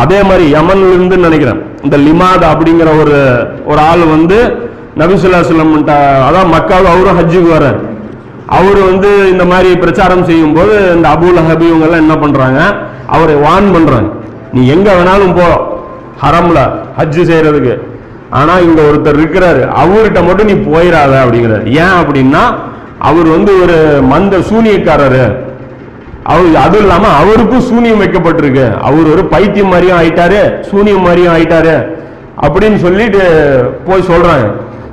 அதே மாதிரி யமன்ல இருந்து நினைக்கிறேன் இந்த லிமாத் அப்படிங்கிற ஒரு ஆள் வந்து நபி ஸல்லல்லாஹு அலைஹி வஸல்லம் அதான் மக்காவுக்கு அவரும் ஹஜ்ஜுக்கு வர்றார். அவரு வந்து இந்த மாதிரி பிரச்சாரம் செய்யும் போது இந்த அபூ லஹப் இவங்க எல்லாம் என்ன பண்றாங்க, அவரை வான் பண்றாங்க, நீ எங்க வேணாலும் போ ஹரம்ல ஹஜ்ஜு செய்யறதுக்கு, ஆனா இங்க ஒருத்தர் இருக்கிறாரு அவர்கிட்ட மட்டும் நீ போயிடாத அப்படிங்கிறார். ஏன் அப்படின்னா அவர் வந்து ஒரு சூனியக்காரரு, அவர் அதுவும் இல்லாம அவருக்கும் சூனியம் வைக்கப்பட்டிருக்கு, அவர் ஒரு பைத்தியம் மாதிரியும் ஆயிட்டாரு சூனியம் மாதிரியும் ஆயிட்டாரு அப்படின்னு சொல்லிட்டு போய் சொல்றாங்க.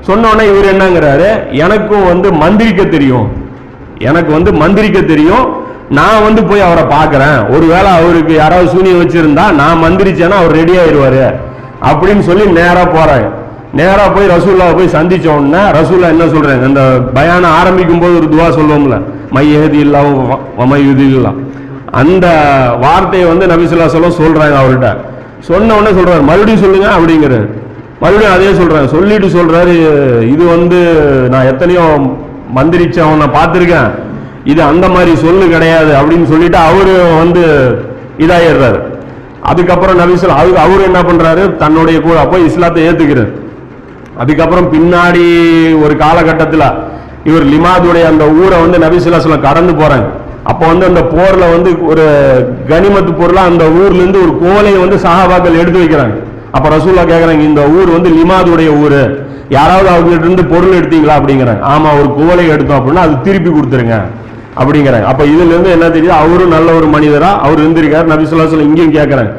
சொன்ன உடனே இவர் என்னங்கிறாரு, எனக்கும் வந்து மந்திரிக்க தெரியும், எனக்கு வந்து மந்திரிக்க தெரியும், நான் வந்து போய் அவரை பார்க்கிறேன், ஒருவேளை அவருக்கு யாராவது சூனியம் வச்சிருந்தா நான் மந்திரிச்சேன்னா அவர் ரெடி ஆயிடுவாரு அப்படின்னு சொல்லி நேரா போறாங்க. நேரா போய் ரசூலுல்லாஹ் போய் சந்திச்ச உடனே ரசூலுல்லாஹ் என்ன சொல்றாங்க, அந்த பயானம் ஆரம்பிக்கும் போது ஒரு துவா சொல்லுவோம்ல, மையஹதில்லாஹு வமையுதில்லா, அந்த வார்த்தையை வந்து நபி ஸல்லல்லாஹு அலைஹி வஸல்லம் சொல்றாங்க. அவர்கிட்ட சொன்ன உடனே சொல்றாரு, மறுபடியும் சொல்லுங்க அப்படிங்கிறாரு. மறுபடியும் அதே சொல்றாரு. சொல்லிட்டு சொல்றாரு, இது வந்து நான் எத்தனையோ மந்திரிச்சவன் நான் பார்த்திருக்கேன், இது அந்த மாதிரி சொல்லு கிடையாது அப்படின்னு சொல்லிட்டு அவரு வந்து இதாயிடுறாரு. அதுக்கப்புறம் நபி ஸல்லல்லாஹு அவரு என்ன பண்றாரு, தன்னுடைய கூட போய் இஸ்லாத்தை ஏத்துக்கிறார். அதுக்கப்புறம் பின்னாடி ஒரு காலகட்டத்தில் இவர் லிமாதுடைய அந்த ஊரை வந்து நபி ஸல்லல்லாஹு அலைஹி வஸல்லம் கடந்து போறாங்க. அப்போ வந்து அந்த போர்ல வந்து ஒரு கனிமத்து பொருளா அந்த ஊர்ல இருந்து ஒரு கோலை வந்து சஹாபாக்கள் எடுத்து வைக்கிறாங்க. அப்ப ரசூலுல்லாஹ் கேக்குறாங்க, இந்த ஊர் வந்து லிமாதுடைய ஊரு, யாராவது அவங்ககிட்ட இருந்து பொருள் எடுத்தீங்களா அப்படிங்கிறாங்க. ஆமா ஒரு கோலை எடுத்தோம் அப்படின்னா அது திருப்பி கொடுத்துருங்க அப்படிங்கிறாங்க. அப்ப இதுல இருந்து என்ன தெரியுது, அவரும் நல்ல ஒரு மனிதரா அவர் இருந்திருக்காரு. நபி ஸல்லல்லாஹு அலைஹி வஸல்லம் இங்கேயும் கேட்கறாங்க,